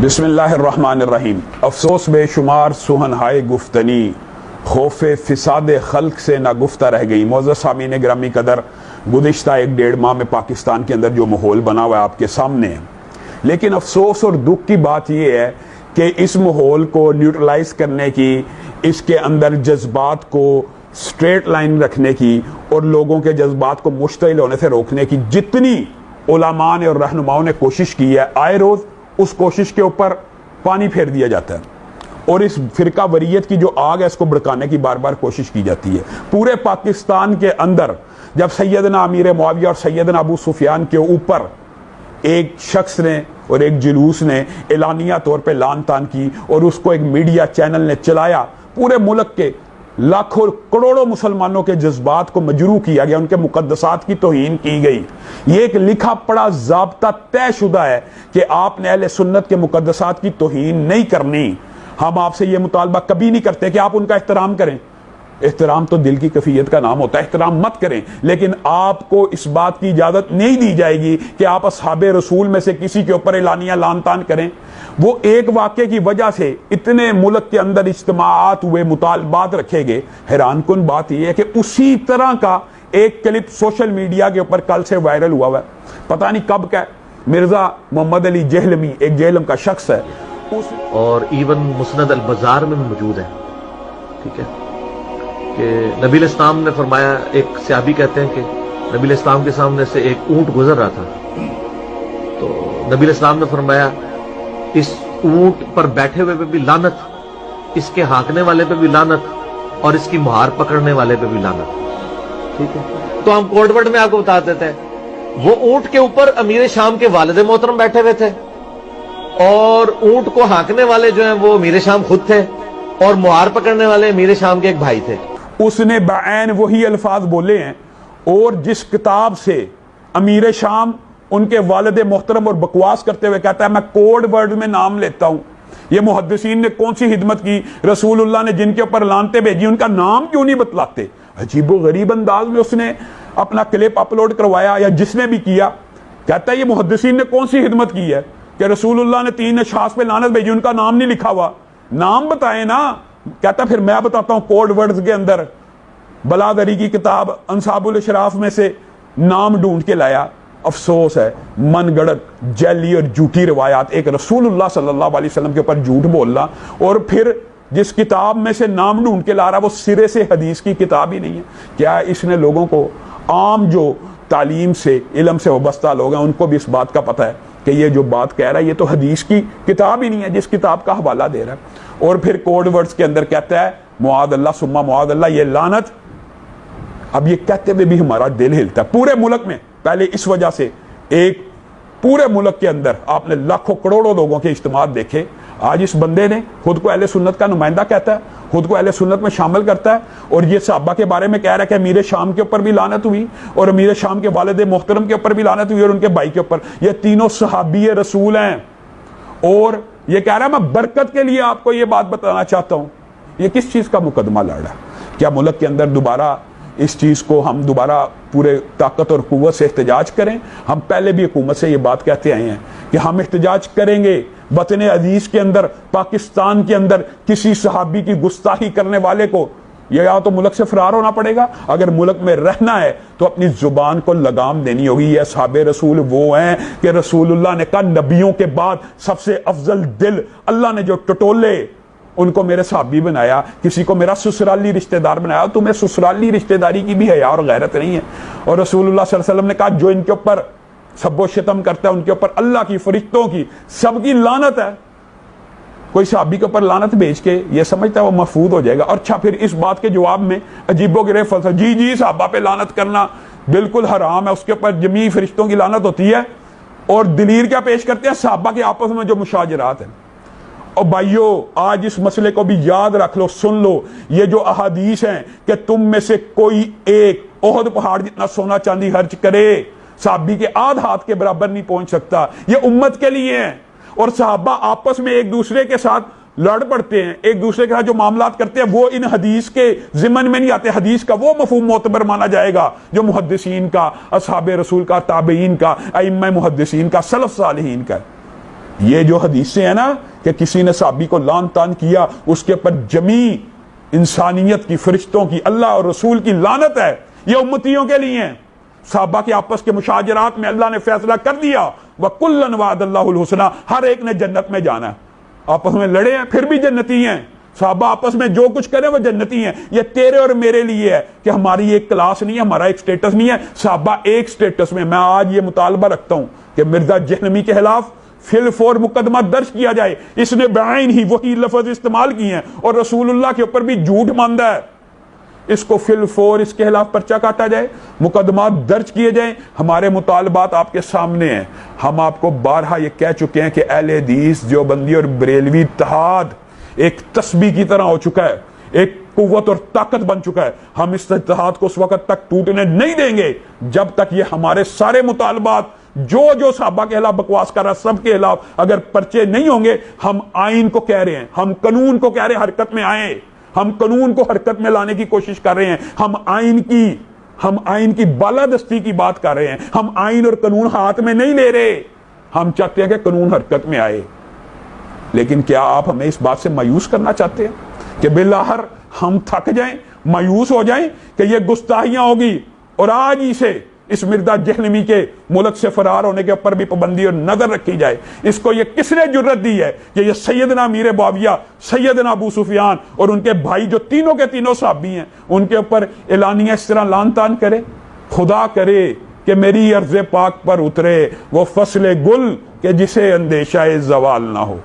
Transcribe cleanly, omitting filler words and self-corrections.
بسم اللہ الرحمن الرحیم۔ افسوس بے شمار سہن ہائے گفتنی، خوف فساد خلق سے نہ گفتہ رہ گئی۔ معزز سامعین گرامی قدر، گزشتہ 1.5 ماہ میں پاکستان کے اندر جو ماحول بنا ہوا ہے آپ کے سامنے ہے، لیکن افسوس اور دکھ کی بات یہ ہے کہ اس ماحول کو نیوٹرلائز کرنے کی، اس کے اندر جذبات کو سٹریٹ لائن رکھنے کی اور لوگوں کے جذبات کو مشتعل ہونے سے روکنے کی جتنی علماء نے اور رہنماؤں نے کوشش کی ہے، آئے روز اس کوشش کے اوپر پانی پھیر دیا جاتا ہے اور اس فرقہ وریت کی جو آگ ہے اس کو بھڑکانے کی بار بار کوشش کی جاتی ہے۔ پورے پاکستان کے اندر جب سیدنا امیر معاویہ اور سیدنا ابو سفیان کے اوپر ایک شخص نے اور ایک جلوس نے اعلانیہ طور پہ لعن طعن کی اور اس کو ایک میڈیا چینل نے چلایا، پورے ملک کے لاکھوں کروڑوں مسلمانوں کے جذبات کو مجروح کیا گیا، ان کے مقدسات کی توہین کی گئی۔ یہ ایک لکھا پڑا ضابطہ طے شدہ ہے کہ آپ نے اہل سنت کے مقدسات کی توہین نہیں کرنی۔ ہم آپ سے یہ مطالبہ کبھی نہیں کرتے کہ آپ ان کا احترام کریں، احترام تو دل کی کیفیت کا نام ہوتا ہے، احترام مت کریں، لیکن آپ کو اس بات کی اجازت نہیں دی جائے گی کہ آپ اصحاب رسول میں سے کسی کے اوپر اعلانیہ لعن طعن کریں۔ وہ ایک واقعے کی وجہ سے اتنے ملک کے اندر اجتماعات ہوئے، مطالبات رکھے گئے۔ حیران کن بات یہ ہے کہ اسی طرح کا ایک کلپ سوشل میڈیا کے اوپر کل سے وائرل ہوا ہے، پتہ نہیں کب کا ہے۔ مرزا محمد علی جہلمی، ایک جہلم کا شخص ہے، اور ایون مسند البزار میں بھی موجود ہے، ٹھیک ہے، کہ نبی علیہ السلام نے فرمایا، ایک صحابی کہتے ہیں کہ نبی علیہ السلام کے سامنے سے ایک اونٹ گزر رہا تھا، تو نبی علیہ السلام نے فرمایا اس اونٹ پر بیٹھے ہوئے پہ بھی لعنت، اس کے ہانکنے والے پہ بھی لعنت اور اس کی مہار پکڑنے والے پہ بھی لعنت، ٹھیک ہے۔ تو ہم کوڈ ورڈ میں آپ کو بتا دیتے ہیں، وہ اونٹ کے اوپر امیر شام کے والد محترم بیٹھے ہوئے تھے اور اونٹ کو ہانکنے والے جو ہیں وہ امیر شام خود تھے اور مہار پکڑنے والے امیر شام کے ایک بھائی تھے۔ اس نے بعین وہی الفاظ بولے ہیں، اور جس کتاب سے امیر شام ان کے والد محترم اور بکواس کرتے ہوئے کہتا ہے میں کوڈ ورڈ میں نام لیتا ہوں، یہ محدثین نے کون سی خدمت کی؟ رسول اللہ نے جن کے اوپر لعنتیں بھیجی ان کا نام کیوں نہیں بتلاتے؟ عجیب و غریب انداز میں اس نے اپنا کلپ اپلوڈ کروایا، یا جس نے بھی کیا کہتا ہے یہ محدثین نے کون سی خدمت کی ہے کہ رسول اللہ نے 3 اشخاص پہ لعنت بھیجی، ان کا نام نہیں لکھا ہوا، نام بتائیں نا۔ کہتا پھر میں بتاتا ہوں کوڈ ورڈز کے اندر بلادری کی کتاب انصاب الاشراف میں سے نام ڈھونڈ کے لایا۔ افسوس ہے، من گڑت جعلی اور جھوٹی روایات، ایک رسول اللہ صلی اللہ علیہ وسلم کے اوپر جھوٹ بولنا، اور پھر جس کتاب میں سے نام ڈھونڈ کے لا رہا وہ سرے سے حدیث کی کتاب ہی نہیں ہے۔ کیا اس نے لوگوں کو، عام جو تعلیم سے علم سے وابستہ لوگ ہیں ان کو بھی اس بات کا پتہ ہے کہ یہ جو بات کہہ رہا ہے یہ تو حدیث کی کتاب ہی نہیں ہے جس کتاب کا حوالہ دے رہا ہے۔ اور پھر کوڈ ورڈز کے اندر کہتا ہے معاذ اللہ ثم معاذ اللہ، یہ لعنت۔ اب یہ کہتے ہوئے بھی ہمارا دل ہلتا ہے۔ پورے ملک میں پہلے اس وجہ سے ایک پورے ملک کے اندر آپ نے لاکھوں کروڑوں لوگوں کے اجتماعات دیکھے، آج اس بندے نے خود کو اہل سنت کا نمائندہ کہتا ہے، خود کو اہل سنت میں شامل کرتا ہے، اور یہ صحابہ کے بارے میں کہہ رہا ہے کہ امیر شام کے اوپر بھی لعنت ہوئی اور امیر شام کے والد محترم کے اوپر بھی لعنت ہوئی اور ان کے بھائی کے اوپر۔ یہ تینوں صحابی رسول ہیں، اور یہ کہہ رہا ہے میں برکت کے لیے آپ کو یہ بات بتانا چاہتا ہوں۔ یہ کس چیز کا مقدمہ لڑ رہا ہے؟ کیا ملک کے اندر دوبارہ اس چیز کو ہم دوبارہ پورے طاقت اور قوت سے احتجاج کریں؟ ہم پہلے بھی حکومت سے یہ بات کہتے آئے ہیں کہ ہم احتجاج کریں گے وطن عزیز کے اندر، پاکستان کے اندر کسی صحابی کی گستاخی کرنے والے کو یا تو ملک سے فرار ہونا پڑے گا، اگر ملک میں رہنا ہے تو اپنی زبان کو لگام دینی ہوگی۔ یہ اصحاب رسول وہ ہیں کہ رسول اللہ نے کہا نبیوں کے بعد سب سے افضل دل اللہ نے جو ٹٹولے ان کو میرے صحابی بنایا، کسی کو میرا سسرالی رشتہ دار بنایا، تمہیں سسرالی رشتہ داری کی بھی حیا اور غیرت نہیں ہے۔ اور رسول اللہ صلی اللہ علیہ وسلم نے کہا جو ان کے اوپر سب و شتم کرتا ہے ان کے اوپر اللہ کی، فرشتوں کی، سب کی لعنت ہے۔ کوئی صحابی کے اوپر لعنت بھیج کے یہ سمجھتا ہے وہ محفوظ ہو جائے گا۔ اور اچھا پھر اس بات کے جواب میں عجیب و غریب فلسفہ، جی صحابہ پہ لعنت کرنا بالکل حرام ہے، اس کے اوپر جمیع فرشتوں کی لعنت ہوتی ہے، اور دلیل کیا پیش کرتے ہیں؟ صحابہ کے آپس میں جو مشاجرات ہیں۔ اور بھائیو آج اس مسئلے کو بھی یاد رکھ لو، سن لو، یہ جو احادیث ہیں کہ تم میں سے کوئی ایک احد پہاڑ جتنا سونا چاندی خرچ کرے صحابی کے آدھ ہاتھ کے برابر نہیں پہنچ سکتا، یہ امت کے لیے ہیں۔ اور صحابہ آپس میں ایک دوسرے کے ساتھ لڑ پڑتے ہیں، ایک دوسرے کے ساتھ جو معاملات کرتے ہیں وہ ان حدیث کے ضمن میں نہیں آتے۔ حدیث کا وہ مفہوم معتبر مانا جائے گا جو محدثین کا، اصحاب رسول کا، تابعین کا، ائمہ محدثین کا، سلف صالحین کا۔ یہ جو حدیثیں ہیں نا کہ کسی نے صحابی کو لان تان کیا، اس کے اوپر جمی انسانیت کی، فرشتوں کی، اللہ اور رسول کی لعنت ہے، یہ امتیوں کے لیے ہیں۔ صحابہ کے آپس کے مشاجرات میں اللہ نے فیصلہ کر دیا وَكُلًّا وَعَدَ اللَّهُ الْحُسْنَى، ہر ایک نے جنت میں جانا ہے۔ آپس میں لڑے ہیں پھر بھی جنتی ہیں، صحابہ آپس میں جو کچھ کریں وہ جنتی ہیں۔ یہ تیرے اور میرے لیے ہے کہ ہماری ایک کلاس نہیں ہے، ہمارا ایک سٹیٹس نہیں ہے، صحابہ ایک سٹیٹس میں۔ میں آج یہ مطالبہ رکھتا ہوں کہ مرزا جہنمی کے خلاف فی الفور مقدمہ درج کیا جائے۔ اس نے بعین ہی وہی لفظ استعمال کیے ہیں اور رسول اللہ کے اوپر بھی جھوٹ ماندا ہے، اس کو فی الفور اس کے خلاف پرچہ کاٹا جائے، مقدمات درج کیے جائیں۔ ہمارے مطالبات آپ کے سامنے ہیں، ہم آپ کو بارہا یہ کہہ چکے ہیں کہ اہل حدیث دیوبندی اور بریلوی اتحاد ایک تسبیح کی طرح ہو چکا ہے، ایک قوت اور طاقت بن چکا ہے۔ ہم اس اتحاد کو اس وقت تک ٹوٹنے نہیں دیں گے جب تک یہ ہمارے سارے مطالبات جو صحابہ کے خلاف بکواس کر رہا ہے سب کے خلاف اگر پرچے نہیں ہوں گے۔ ہم آئین کو کہہ رہے ہیں، ہم قانون کو کہہ رہے ہیں حرکت میں آئیں، ہم قانون کو حرکت میں لانے کی کوشش کر رہے ہیں، ہم آئین کی بالادستی کی بات کر رہے ہیں، ہم آئین اور قانون ہاتھ میں نہیں لے رہے، ہم چاہتے ہیں کہ قانون حرکت میں آئے۔ لیکن کیا آپ ہمیں اس بات سے مایوس کرنا چاہتے ہیں کہ بالآخر ہم تھک جائیں، مایوس ہو جائیں کہ یہ گستاخیاں ہوگی اور آج ہی سے اس مرزا جہنمی کے ملک سے فرار ہونے کے اوپر بھی پابندی اور نظر رکھی جائے؟ اس کو یہ کس نے جرت دی ہے کہ یہ سیدنا امیر معاویہ، سیدنا ابو سفیان اور ان کے بھائی جو تینوں کے تینوں صحابی ہیں ان کے اوپر اعلانیہ اس طرح لعن طعن کرے؟ خدا کرے کہ میری عرض پاک پر اترے وہ فصل گل کہ جسے اندیشہ زوال نہ ہو۔